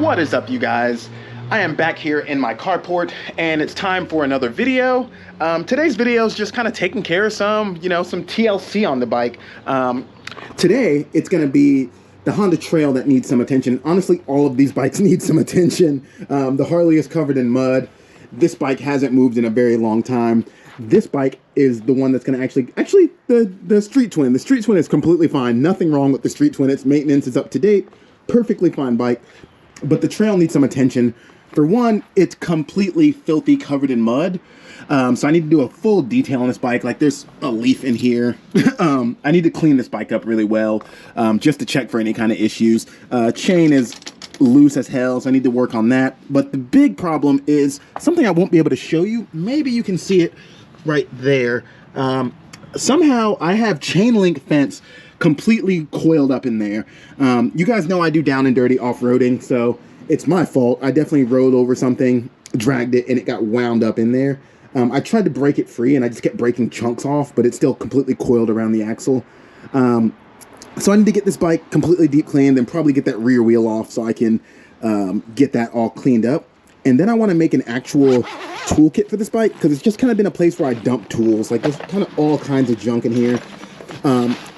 What is up, you guys? I am back here in my carport and it's time for another video. Today's video is just kind of taking care of some TLC on the bike. Today it's going to be the Honda Trail that needs some attention. Honestly, all of these bikes need some attention. The Harley is covered in mud. This bike hasn't moved in a very long time. This bike is the one that's going to actually the Street Twin. The Street Twin is completely fine. Nothing wrong with the Street Twin. Its maintenance is up to date. Perfectly fine bike. But the Trail needs some attention. For one, it's completely filthy, covered in mud. So I need to do a full detail on this bike. Like, there's a leaf in here. I need to clean this bike up really well, just to check for any kind of issues. Chain is loose as hell, so I need to work on that. But the big problem is something I won't be able to show you. Maybe you can see it right there. Somehow I have chain link fence completely coiled up in there. You guys know I do down and dirty off-roading, so it's my fault. I definitely rode over something, dragged it, and it got wound up in there. I tried to break it free, and I just kept breaking chunks off, but it's still completely coiled around the axle. So I need to get this bike completely deep cleaned and probably get that rear wheel off so I can get that all cleaned up. And then I want to make an actual toolkit for this bike, because it's just kind of been a place where I dump tools. Like, there's kind of all kinds of junk in here.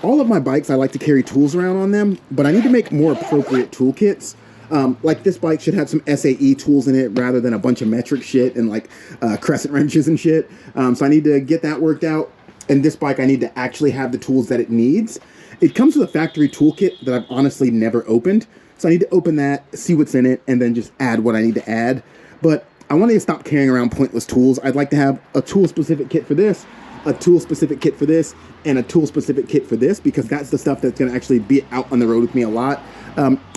All of my bikes, I like to carry tools around on them, but I need to make more appropriate toolkits. Like, this bike should have some SAE tools in it rather than a bunch of metric shit and like crescent wrenches and shit. So I need to get that worked out. And this bike, I need to actually have the tools that it needs. It comes with a factory toolkit that I've honestly never opened. So I need to open that, see what's in it, and then just add what I need to add. But I want to stop carrying around pointless tools. I'd like to have a tool-specific kit for this, a tool-specific kit for this, and a tool-specific kit for this, because that's the stuff that's going to actually be out on the road with me a lot.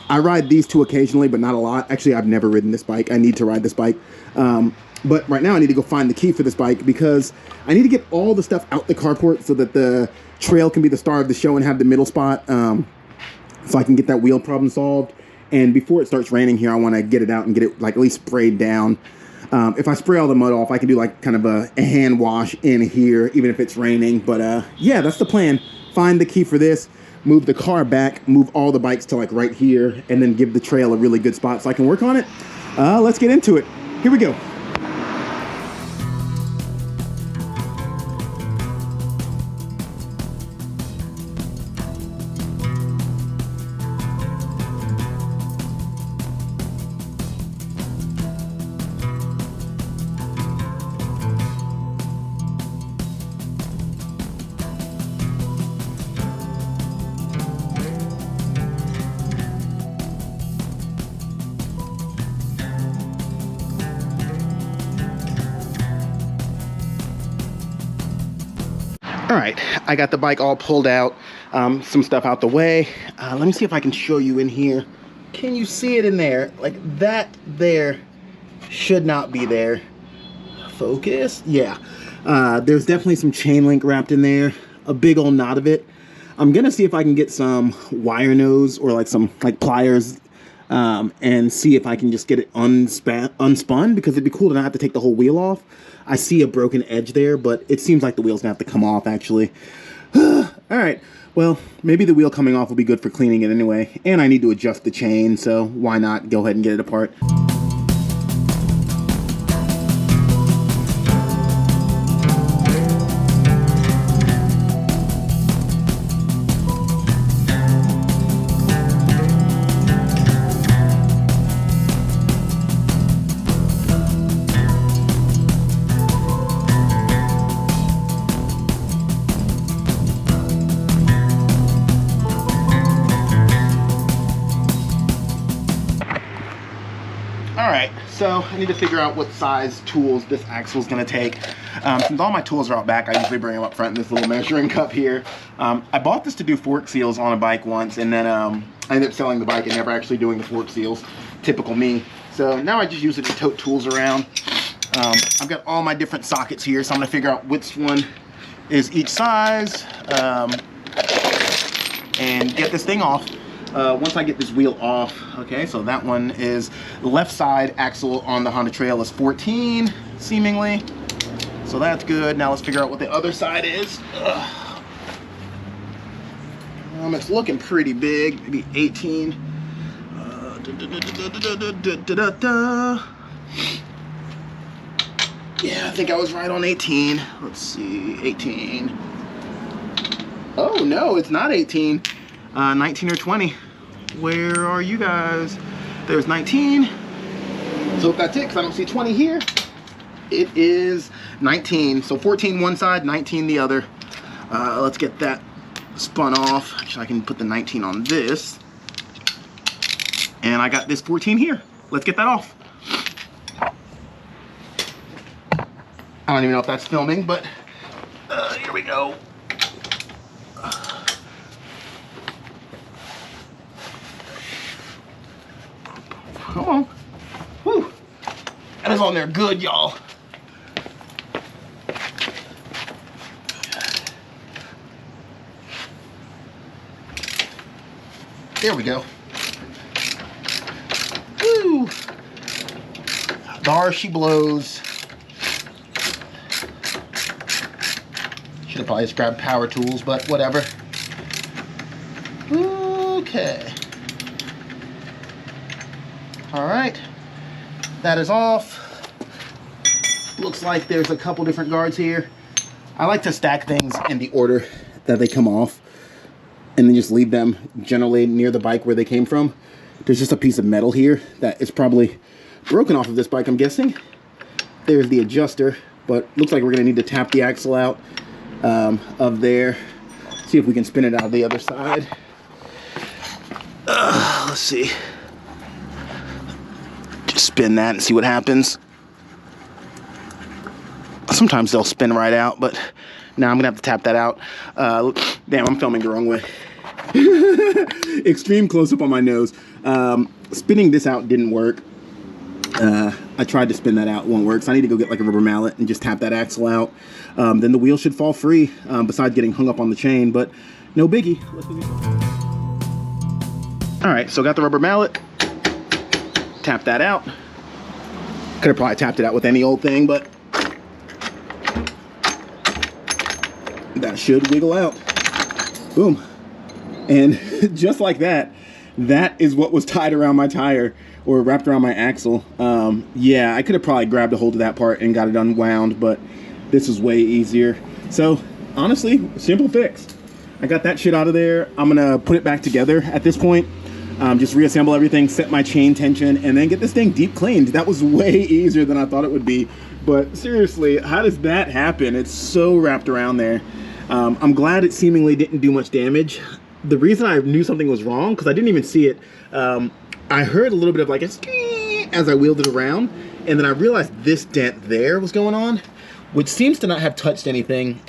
I ride these two occasionally, but not a lot. Actually, I've never ridden this bike. I need to ride this bike. But right now I need to go find the key for this bike, because I need to get all the stuff out the carport so that the Trail can be the star of the show and have the middle spot, so I can get that wheel problem solved. And before it starts raining here, I want to get it out and get it like at least sprayed down. If I spray all the mud off, I can do like kind of a hand wash in here, even if it's raining. But yeah, that's the plan. Find the key for this, move the car back, move all the bikes to like right here, and then give the Trail a really good spot so I can work on it. Let's get into it. Here we go. All right, I got the bike all pulled out, some stuff out the way. Let me see if I can show you in here. Can you see it in there? Like, that there should not be there. Focus? Yeah. There's definitely some chain link wrapped in there, a big old knot of it. I'm gonna see if I can get some wire nose or like some like pliers, and see if I can just get it unspun, because it'd be cool to not have to take the whole wheel off. I see a broken edge there, but it seems like the wheel's gonna have to come off, actually. All right, well, maybe the wheel coming off will be good for cleaning it anyway. And I need to adjust the chain, so why not go ahead and get it apart. Alright, so I need to figure out what size tools this axle is going to take. Since all my tools are out back, I usually bring them up front in this little measuring cup here. I bought this to do fork seals on a bike once, and then I ended up selling the bike and never actually doing the fork seals. Typical me. So now I just use it to tote tools around. I've got all my different sockets here, so I'm going to figure out which one is each size, and get this thing off. Once I get this wheel off, okay, so that one is the left side axle on the Honda Trail is 14, seemingly. So that's good. Now let's figure out what the other side is. It's looking pretty big, maybe 18. Yeah, I think I was right on 18. Let's see, 18. Oh no, it's not 18. 19 or 20. Where are you guys? There's 19. So if that's it, because I don't see 20 here. It is 19. So 14 one side, 19 the other. Let's get that spun off. Actually, I can put the 19 on this. And I got this 14 here. Let's get that off. I don't even know if that's filming, but here we go. Come on. Whew. That is on there good, y'all. There we go. Woo! Dar she blows. Should have probably just grabbed power tools, but whatever. Okay. Alright. That is off. Looks like there's a couple different guards here. I like to stack things in the order that they come off, and then just leave them generally near the bike where they came from. There's just a piece of metal here that is probably broken off of this bike, I'm guessing. There's the adjuster, but looks like we're gonna need to tap the axle out of there. See if we can spin it out of the other side. Let's see. Just spin that and see what happens. Sometimes they'll spin right out, but now I'm gonna have to tap that out. Damn, I'm filming the wrong way. Extreme close-up on my nose. Spinning this out didn't work. I tried to spin that out, won't work, so I need to go get like a rubber mallet and just tap that axle out. Then the wheel should fall free, besides getting hung up on the chain, but no biggie. All right, so got the rubber mallet. Tap that out. Could have probably tapped it out with any old thing, but that should wiggle out. Boom. And just like that, that is what was tied around my tire or wrapped around my axle. Yeah, I could have probably grabbed a hold of that part and got it unwound, but this is way easier. So honestly, simple fix. I got that shit out of there. I'm gonna put it back together at this point. Just reassemble everything, set my chain tension, and then get this thing deep cleaned. That was way easier than I thought it would be. But seriously, how does that happen? It's so wrapped around there. I'm glad it seemingly didn't do much damage. The reason I knew something was wrong, because I didn't even see it, I heard a little bit of like a skee as I wheeled it around, and then I realized this dent there was going on, which seems to not have touched anything.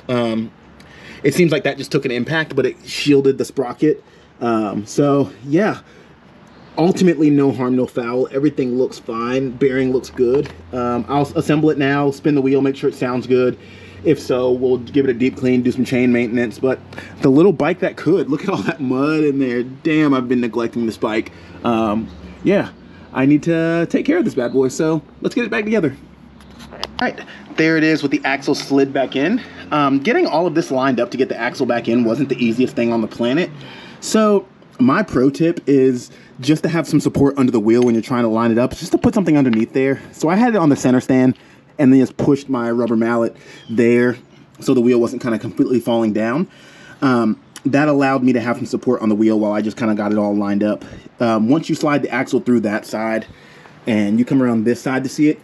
It seems like that just took an impact, but it shielded the sprocket. So yeah, ultimately no harm, no foul. Everything looks fine. Bearing looks good. I'll assemble it now, spin the wheel, make sure it sounds good. If so, we'll give it a deep clean, do some chain maintenance. But the little bike that could, look at all that mud in there. Damn, I've been neglecting this bike. Yeah, I need to take care of this bad boy, so let's get it back together. All right, there it is with the axle slid back in. Getting all of this lined up to get the axle back in wasn't the easiest thing on the planet. So my pro tip is just to have some support under the wheel when you're trying to line it up, just to put something underneath there. So I had it on the center stand and then just pushed my rubber mallet there so the wheel wasn't kind of completely falling down. That allowed me to have some support on the wheel while I just kind of got it all lined up. Once you slide the axle through that side and you come around this side to see it,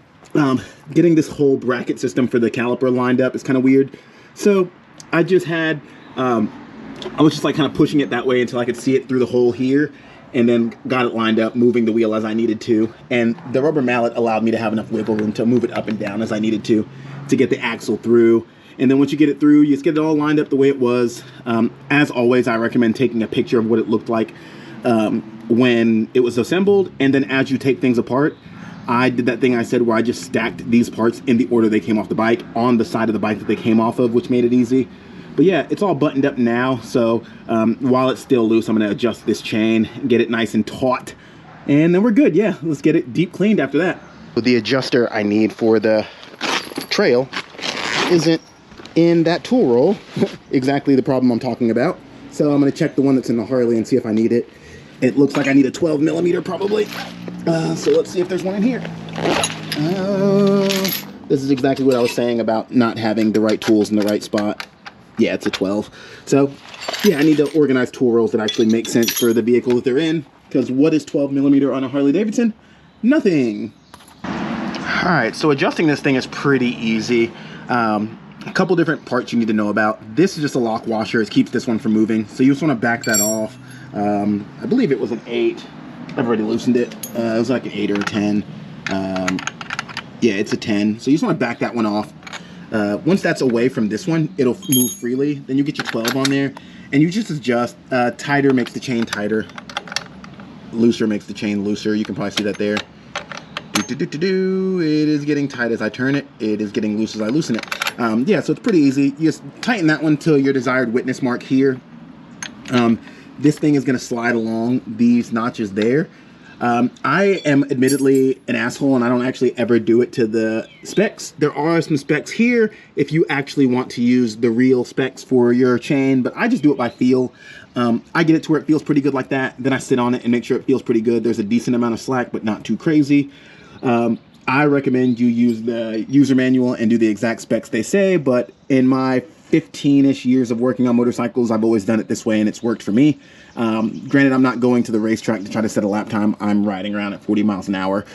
getting this whole bracket system for the caliper lined up is kind of weird. So I just had, I was just like kind of pushing it that way until I could see it through the hole here, and then got it lined up, moving the wheel as I needed to. And the rubber mallet allowed me to have enough wiggle room to move it up and down as I needed to get the axle through. And then once you get it through, you just get it all lined up the way it was. As always, I recommend taking a picture of what it looked like when it was assembled. And then as you take things apart, I did that thing I said where I just stacked these parts in the order they came off the bike on the side of the bike that they came off of, which made it easy. But yeah, it's all buttoned up now, so while it's still loose, I'm going to adjust this chain and get it nice and taut. And then we're good. Yeah, let's get it deep cleaned after that. The adjuster I need for the trail isn't in that tool roll. Exactly the problem I'm talking about. So I'm going to check the one that's in the Harley and see if I need it. It looks like I need a 12 millimeter probably. So let's see if there's one in here. This is exactly what I was saying about not having the right tools in the right spot. Yeah, it's a 12. So yeah, I need to organize tool rolls that actually make sense for the vehicle that they're in. Because what is 12 millimeter on a Harley Davidson? Nothing. All right, so adjusting this thing is pretty easy. A couple different parts you need to know about. This is just a lock washer. It keeps this one from moving. So you just want to back that off. I believe it was an 8. I've already loosened it. It was like an 8 or a 10. Yeah, it's a 10. So you just want to back that one off. Once that's away from this one, it'll move freely. Then you get your 12 on there. And you just adjust. Tighter makes the chain tighter. Looser makes the chain looser. You can probably see that there. It is getting tight as I turn it. It is getting loose as I loosen it. Yeah, so it's pretty easy. You just tighten that one to your desired witness mark here. This thing is going to slide along these notches there. I am admittedly an asshole and I don't actually ever do it to the specs. There are some specs here if you actually want to use the real specs for your chain, but I just do it by feel. I get it to where it feels pretty good like that. Then I sit on it and make sure it feels pretty good. There's a decent amount of slack, but not too crazy. I recommend you use the user manual and do the exact specs they say, but in my 15-ish years of working on motorcycles, I've always done it this way and it's worked for me. Granted, I'm not going to the racetrack to try to set a lap time. I'm riding around at 40 miles an hour.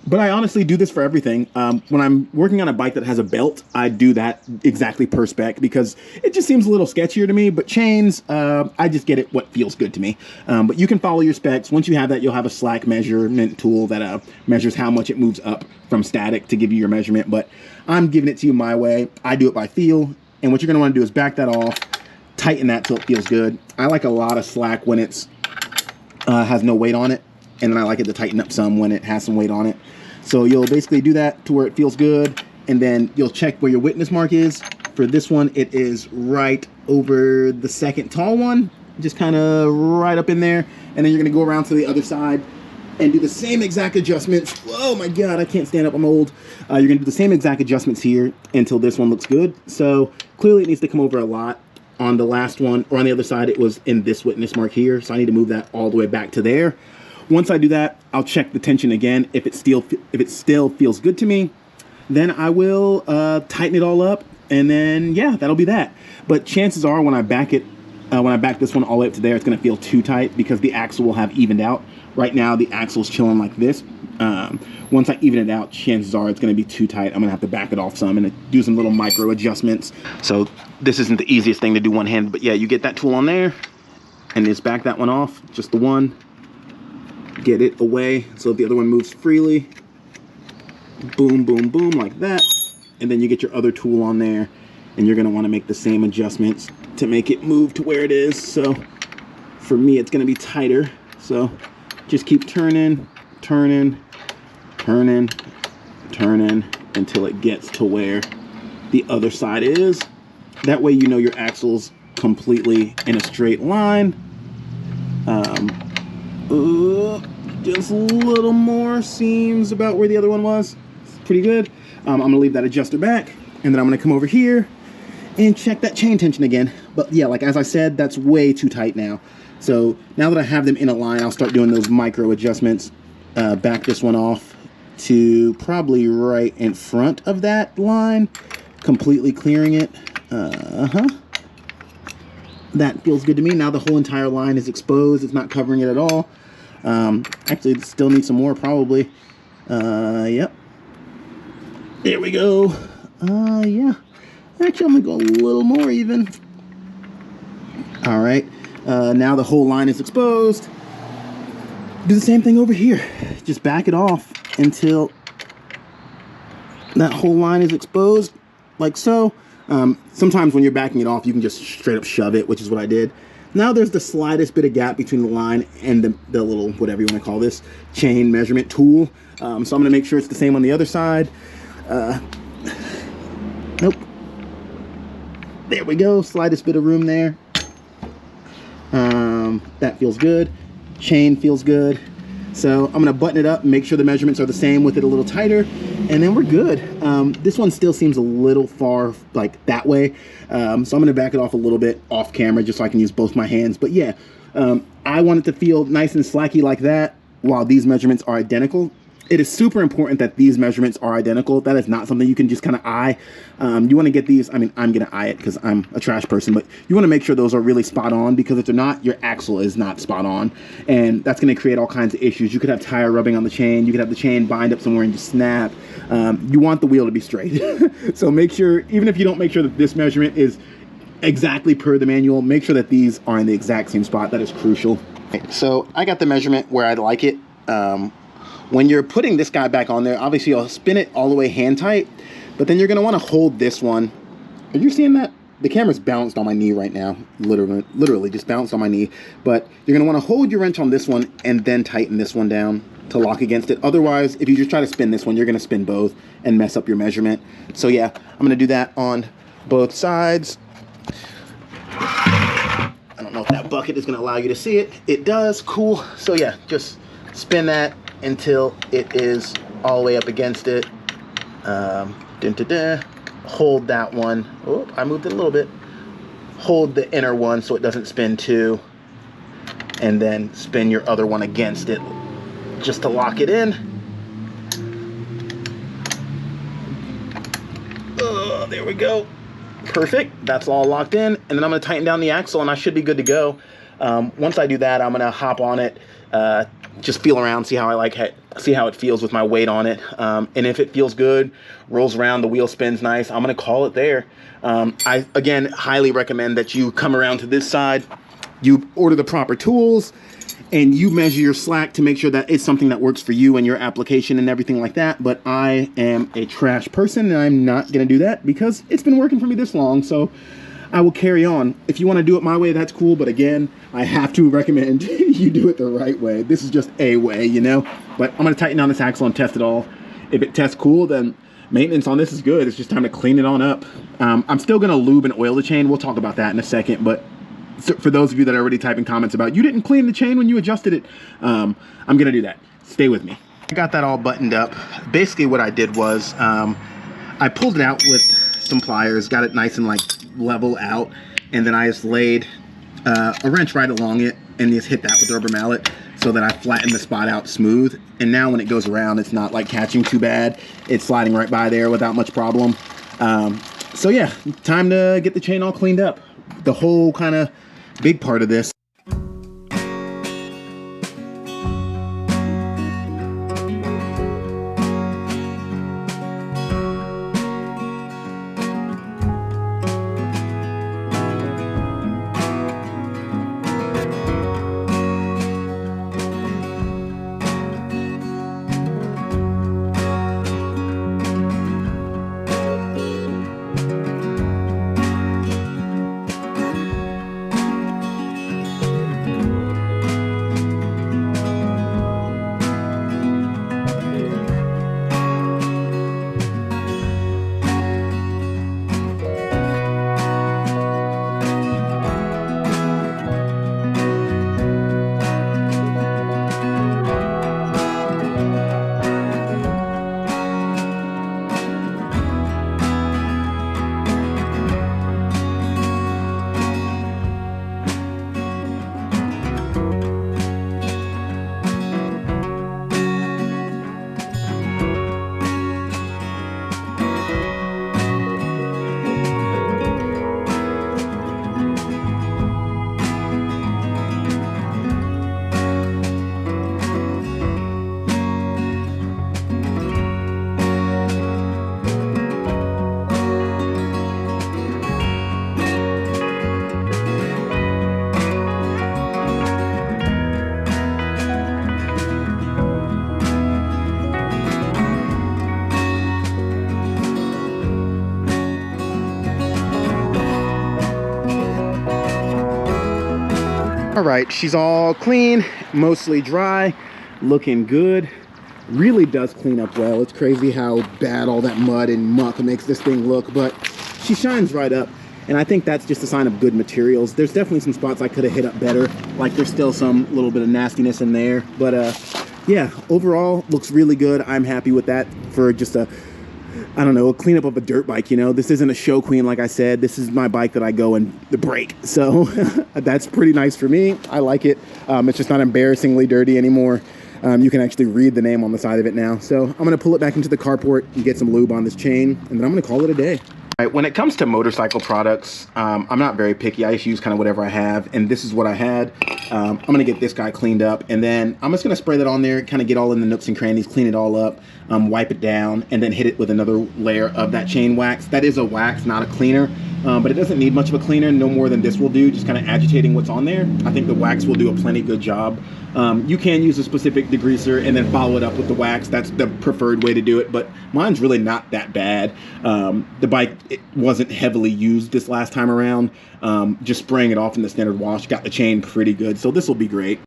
But I honestly do this for everything. When I'm working on a bike that has a belt, I do that exactly per spec because it just seems a little sketchier to me. But chains, I just get it what feels good to me. But you can follow your specs. Once you have that, you'll have a slack measurement tool that measures how much it moves up from static to give you your measurement. But I'm giving it to you my way. I do it by feel. And what you're going to want to do is back that off, tighten that till it feels good. I like a lot of slack when it's has no weight on it. And then I like it to tighten up some when it has some weight on it. So you'll basically do that to where it feels good. And then you'll check where your witness mark is. For this one, it is right over the second tall one. Just kind of right up in there. And then you're going to go around to the other side and do the same exact adjustments. Oh my God, I can't stand up, I'm old. You're going to do the same exact adjustments here until this one looks good. So clearly it needs to come over a lot. On the last one, or on the other side, it was in this witness mark here. So I need to move that all the way back to there. Once I do that, I'll check the tension again. If it still feels good to me, then I will tighten it all up. And then, yeah, that'll be that. But chances are when I back it, when I back this one all the way up to there, it's going to feel too tight because the axle will have evened out. Right now, the axle's chilling like this. Once I even it out, chances are it's going to be too tight. I'm going to have to back it off some and do some little micro adjustments. So this isn't the easiest thing to do one hand, but yeah, you get that tool on there and just back that one off, just the one. Get it away so the other one moves freely. Boom, boom, boom, like that. And then you get your other tool on there and you're going to want to make the same adjustments to make it move to where it is. So for me, it's going to be tighter. So just keep turning, turning, turning, turning until it gets to where the other side is. That way you know your axle's completely in a straight line. Just a little more seems about where the other one was. It's pretty good. I'm gonna leave that adjuster back and then I'm gonna come over here and check that chain tension again. But yeah, like as I said, that's way too tight now. So now that I have them in a line, I'll start doing those micro adjustments. Back this one off to probably right in front of that line, completely clearing it. That feels good to me. Now the whole entire line is exposed. It's not covering it at all. Actually, it still needs some more probably. Yep. There we go. Yeah. Actually, I'm gonna go a little more even. All right. Now the whole line is exposed. Do the same thing over here. Just back it off until that whole line is exposed, like so. Sometimes when you're backing it off, you can just straight up shove it, which is what I did. Now there's the slightest bit of gap between the line and the little, whatever you want to call this, chain measurement tool. So I'm going to make sure it's the same on the other side. Nope. There we go. Slightest bit of room there. That feels good. Chain feels good. So I'm going to button it up and make sure the measurements are the same with it a little tighter. and then we're good. This one still seems a little far like that way, so I'm gonna back it off a little bit off camera just so I can use both my hands. But yeah, I want it to feel nice and slacky like that while these measurements are identical. It is super important that these measurements are identical. That is not something you can just kind of eye. You want to get these, I mean, I'm going to eye it because I'm a trash person, but you want to make sure those are really spot on, because if they're not, your axle is not spot on. And that's going to create all kinds of issues. You could have tire rubbing on the chain. You could have the chain bind up somewhere and just snap. You want the wheel to be straight. So make sure, even if you don't make sure that this measurement is exactly per the manual, make sure that these are in the exact same spot. That is crucial. Okay, so I got the measurement where I'd like it. When you're putting this guy back on there, obviously you'll spin it all the way hand tight, but then you're going to want to hold this one. Are you seeing that? The camera's balanced on my knee right now, literally just balanced on my knee. But you're going to want to hold your wrench on this one and then tighten this one down to lock against it. Otherwise, if you just try to spin this one, you're going to spin both and mess up your measurement. So yeah, I'm going to do that on both sides. I don't know if that bucket is going to allow you to see it. It does. Cool. So yeah, just spin that until it is all the way up against it. Hold that one. Oh, I moved it a little bit. Hold the inner one so it doesn't spin too, and then spin your other one against it just to lock it in. Oh, there we go. Perfect. That's all locked in, and then I'm going to tighten down the axle and I should be good to go. Once I do that, I'm going to hop on it, just feel around, see how I like it, see how it feels with my weight on it. And if it feels good, rolls around, the wheel spins nice, I'm going to call it there. I, again, highly recommend that you come around to this side, you order the proper tools, and you measure your slack to make sure that it's something that works for you and your application and everything like that. But I am a trash person, and I'm not going to do that because it's been working for me this long. So I will carry on. If you want to do it my way, that's cool. But again, I have to recommend you do it the right way. This is just a way, you know. But I'm going to tighten down this axle and test it all. If it tests cool, then maintenance on this is good. It's just time to clean it on up. I'm still going to lube and oil the chain. We'll talk about that in a second. But for those of you that are already typing comments about, you didn't clean the chain when you adjusted it, I'm going to do that. Stay with me. I got that all buttoned up. Basically what I did was I pulled it out with some pliers, got it nice and like level out, and then I just laid a wrench right along it and just hit that with the rubber mallet so that I flattened the spot out smooth. And now when it goes around, it's not like catching too bad. It's sliding right by there without much problem. So yeah, time to get the chain all cleaned up. The whole kind of big part of this. All right, she's all clean, mostly dry, looking good. Really does clean up well. It's crazy how bad all that mud and muck makes this thing look, but she shines right up. And I think that's just a sign of good materials. There's definitely some spots I could have hit up better. Like there's still some little bit of nastiness in there, but yeah, overall looks really good. I'm happy with that for just a, I don't know, a cleanup of a dirt bike. You know, this isn't a show queen, like I said. This is my bike that I go and break. So that's pretty nice for me. I like it. It's just not embarrassingly dirty anymore. You can actually read the name on the side of it now. So I'm going to pull it back into the carport and get some lube on this chain, and then I'm going to call it a day. All right, when it comes to motorcycle products, I'm not very picky. I just use kind of whatever I have, and this is what I had. I'm going to get this guy cleaned up, and then I'm just going to spray that on there, kind of get all in the nooks and crannies, clean it all up, wipe it down, and then hit it with another layer of that chain wax. That is a wax, not a cleaner, but it doesn't need much of a cleaner. No more than this will do, just kind of agitating what's on there. I think the wax will do a plenty good job. You can use a specific degreaser and then follow it up with the wax. That's the preferred way to do it, but mine's really not that bad. The bike, it wasn't heavily used this last time around. Just spraying it off in the standard wash got the chain pretty good, so this will be great.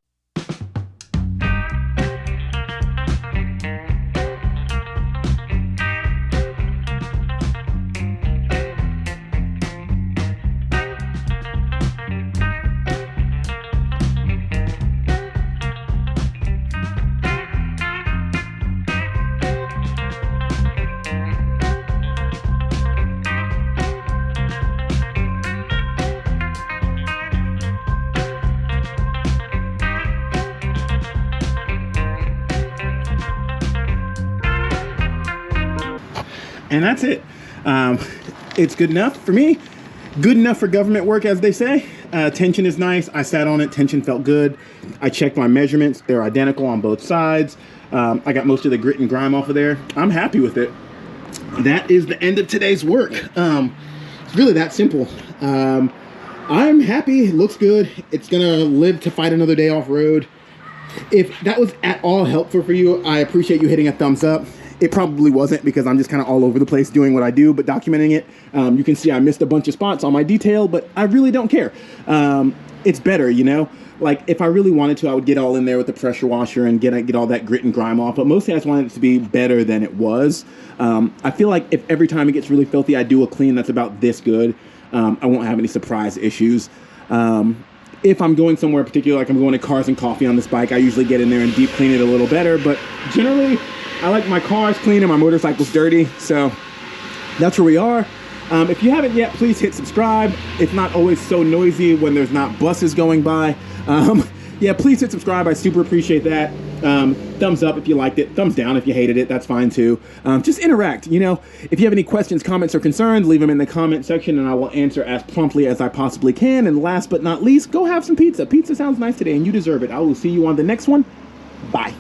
And that's it. It's good enough for me. Good enough for government work, as they say. Tension is nice. I sat on it. Tension felt good. I checked my measurements. They're identical on both sides. I got most of the grit and grime off of there. I'm happy with it. That is the end of today's work. It's really that simple. I'm happy. It looks good. It's going to live to fight another day off-road. If that was at all helpful for you, I appreciate you hitting a thumbs up. It probably wasn't, because I'm just kind of all over the place doing what I do, but documenting it. You can see I missed a bunch of spots on my detail, but I really don't care. It's better, you know? Like, if I really wanted to, I would get all in there with the pressure washer and get all that grit and grime off, but mostly I just wanted it to be better than it was. I feel like if every time it gets really filthy, I do a clean that's about this good, I won't have any surprise issues. If I'm going somewhere particular, like I'm going to Cars and Coffee on this bike, I usually get in there and deep clean it a little better, but generally, I like my cars clean and my motorcycles dirty, so that's where we are. If you haven't yet, please hit subscribe. It's not always so noisy when there's not buses going by. Yeah, please hit subscribe. I super appreciate that. Thumbs up if you liked it. Thumbs down if you hated it. That's fine too. Just interact, you know. If you have any questions, comments, or concerns, leave them in the comment section and I will answer as promptly as I possibly can. And last but not least, go have some pizza. Pizza sounds nice today and you deserve it. I will see you on the next one. Bye.